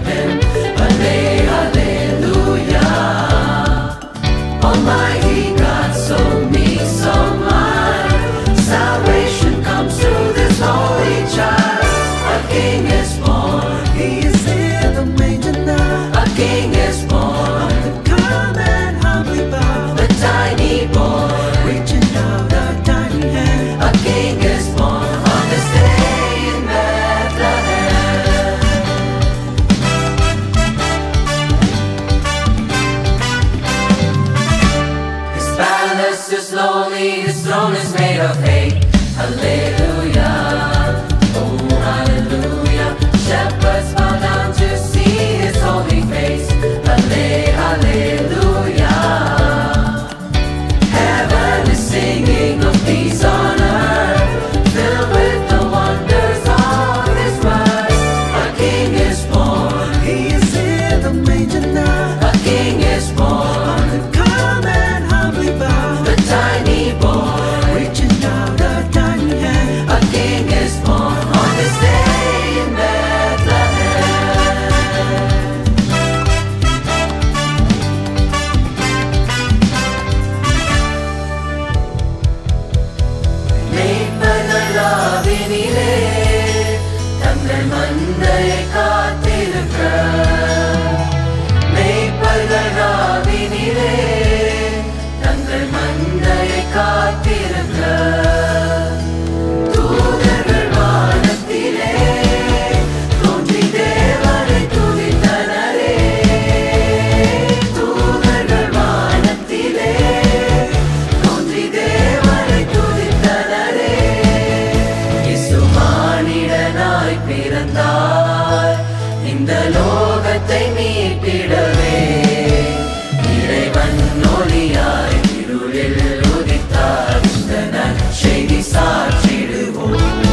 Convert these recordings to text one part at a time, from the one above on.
Him. Hallelujah. Almighty God, so meek, so mild. Salvation comes through this holy child. A King is born. He is in the manger now. A King is born. Come and humbly bow. The tiny boy, Reaching out a tiny hand. a King is born on this day in Bethlehem. His palace is lowly, His throne is made of hay. Hallelujah, oh hallelujah. Shepherds bow down to see His holy face. Hallelujah. Heaven is singing of peace on earth, filled with the wonders of His birth. A King is born. He is in the manger now. A King is born. Come and humbly bow. The tiny boy. Reaching out a tiny hand. A King is born on this day in Bethlehem. மேய்ப்பர்களாவினிலே தங்கள் மந்தையை காத்திருக்க. மேய்ப்பர்களாவினிலே தங்கள் மந்தையை காத்திருக்க. தூதர்கள் வானத்திலே தோன்றி தேவனை துதித்தனரே. தூதர்கள் வானத்திலே தோன்றி தேவனை துதித்தனரே. இயேசு மானிடனாய் பிறந்தார் இந்த லோகத்தை மீட்டிடவே. இறைவன் ஒளியாய் இருளில் உதித்தார், இந்த நற்செய்தி சாற்றிடுவோம்.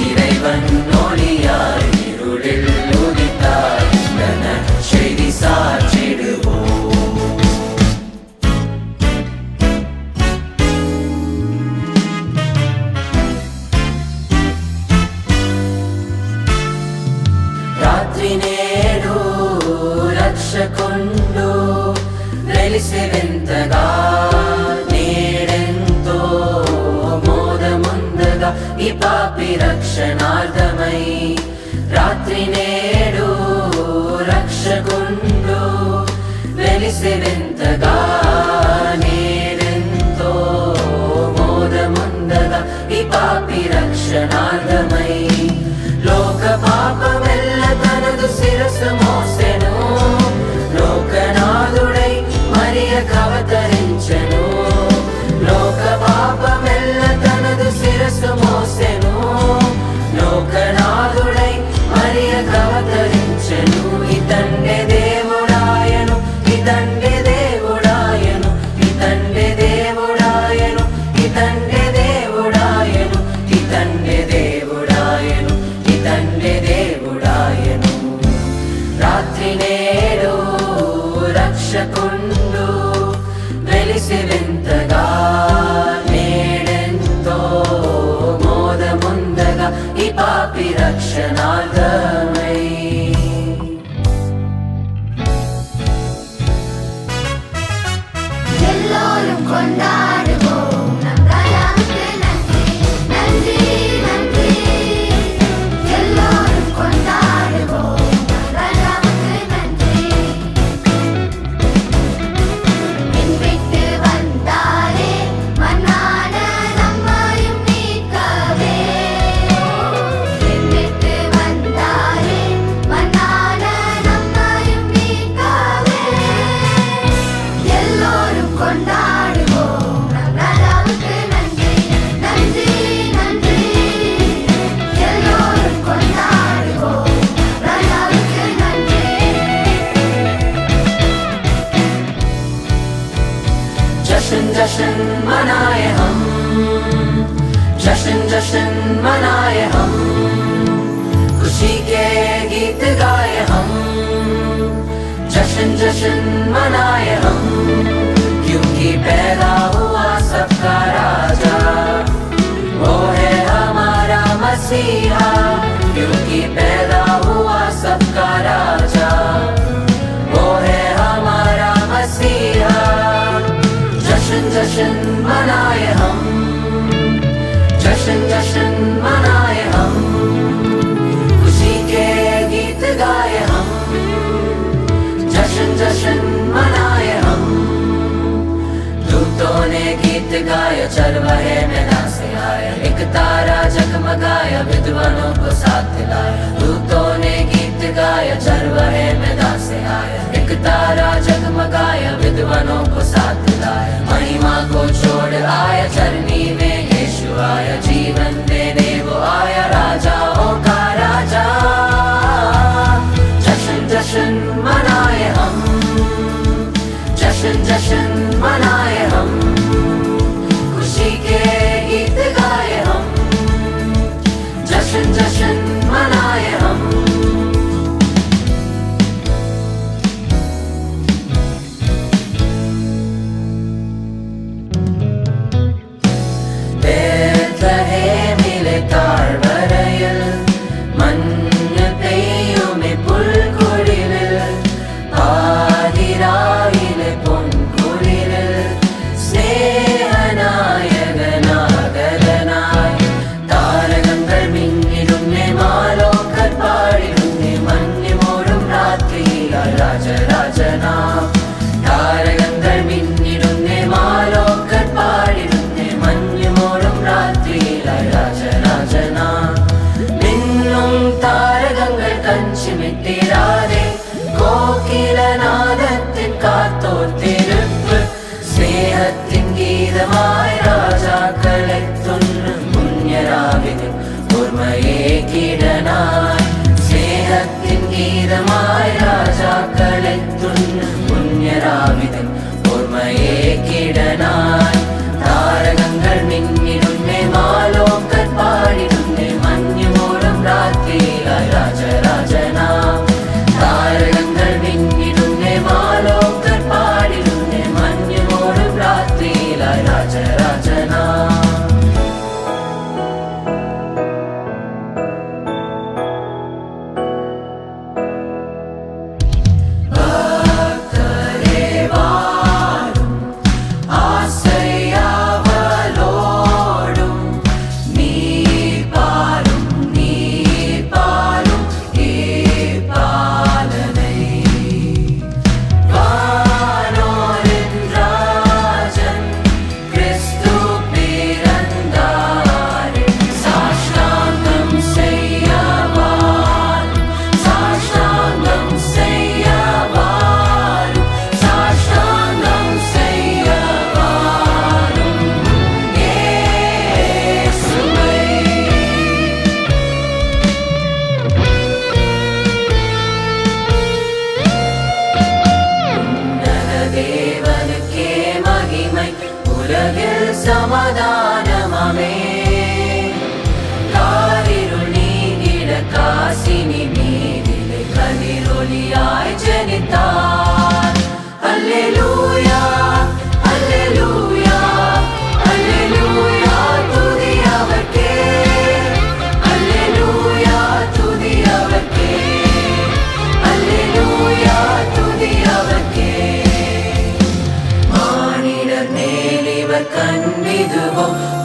இறைவன் ஒளியாய் இருளில் உதித்தார், இந்த நற்செய்தி சாற்றிடுவோம். రాత్రి నేడు రక్షకుండు వెలిసి వింతగా నేడెంతో మోదముందగా ఈ పాపి రక్షణార్థమై. రాత్రి నేడు రక్షకుండు వెలిసి వింతగా నేడెంతో మోదముందగా ఈ పాపి రక్షణార్థమై. లోక పాపమెల్ల తనదు శిరస్సు మోసెను. లోకనాథుడై మరియకవతరించెను. లోక పాపమెల్ల తనదు శిరస్సు మోసెను. లోకనాథుడై మరియకవతరించెను. ఇతండే దేవుడాయను, ఇతండే దేవుడాయను, ఇతండే దేవుడాయను, ఇతండే దేవుడాయను, ఇతండే దేవుడాయను, ఇతండే దేవుడాయను. రాత్రి నేడు రక్షకుండు వెలిసి వింతగా నేడెంతో మోదముందగా ఈ పాపి రక్షణార్థమై. எல்லோரும் கொண்டாடுவோம் நம் ராஜாவுக்கு நன்றி, நன்றி, நன்றி. எல்லோரும் கொண்டாடுவோம் நம் ராஜாவுக்கு நன்றி. விண்விட்டு வந்தாரே மன்னான நம்மையும் மீட்கவே. விண்விட்டு வந்தாரே மன்னான நம்மையும் மீட்கவே. எல்லோரும் கொண்டாடுவோம் நம் ராஜாவுக்கு நன்றி, நன்றி, நன்றி. எல்லோரும் கொண்டாடுவோம் நம் ராஜாவுக்கு நன்றி. जश्न जश्न मनाए हम, जश्न जश्न मनाए हम, खुशी के गीत गाए हम. जश्न जश्न मनाए हम, क्योंकि पैदा हुआ सबका राजा, वो है हमारा मसीहा. क्योंकि पैदा हुआ सबका राजा, राजा, वो है हमारा मसीहा। जश्न जश्न मनाए हम, जश्न जश्न मनाए हम, खुशी के गीत गाए हम, जश्न जश्न मनाए हम। दूतों ने गीत गाया, चरवाहे मैदान से आया, एक तारा जगमगाया, विद्वानों को साथ दिलाया। दूतों ने गीत गाया, चरवाहे मैदान से आया, एक तारा जगमगाया, विद्वानों को साथ दिलाया। महिमा को छोड़ आया, चरनी में यीशु आया, जीवन देने वो आया, राजाओं का राजा। जश्न जश्न मनाए हम, जश्न जश्न मनाए हम, खुशी के गीत गाए हम, जश्न जश्न मनाए हम।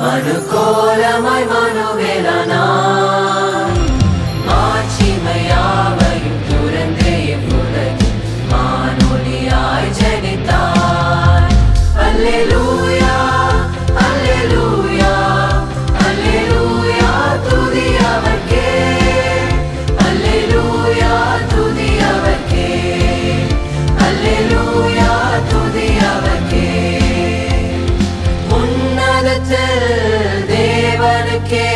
மனுகோலமாய் மனுவேலனாய் மாட்சிமையாவையும் துறந்தே உலகில் மானொலியாய் ஜனித்தாய். அல்லேலூயா அல்லேலூயா அல்லேலூயா துதி அவர்க்கே, அல்லேலூயா துதி அவர்க்கே, அல்லேலூயா துதி அவர்க்கே. உன்னதத்தில் தேவனுக்கே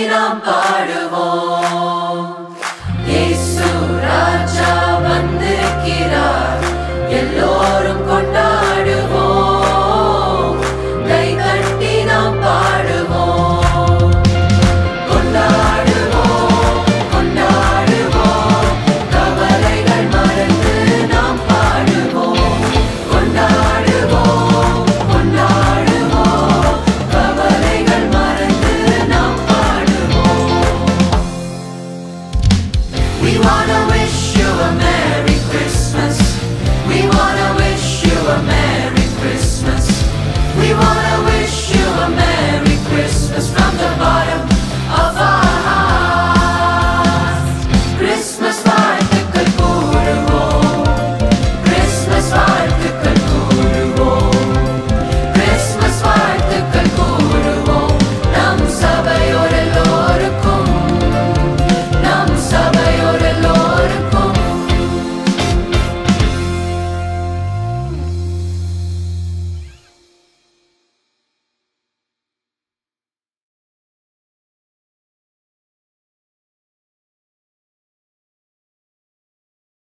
நாம் பாடுவோம்.